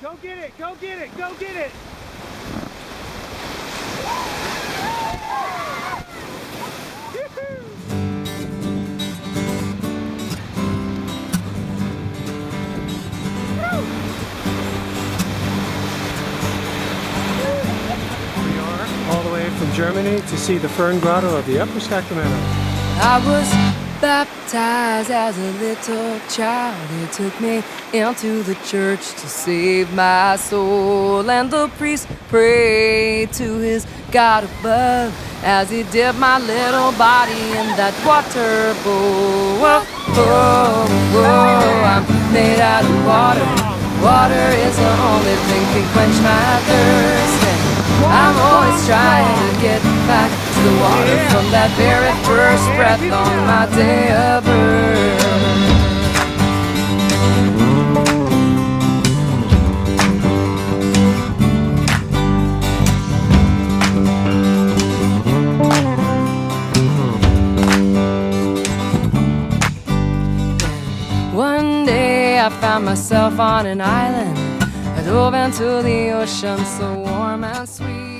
Go get it, go get it, go get it! All the way from Germany to see the Fern Grotto of the Upper Sacramento. I was baptized as a little child. He took me into the church to save my soul. And the priest prayed to his God above as he dipped my little body in that water bowl. Whoa, whoa, whoa, I'm made out of water. Water is the only thing can quench my thirst. I'm always trying to get back to the water from that very first breath on my day of birth. One day I found myself on an island. I dove into the ocean so warm and sweet.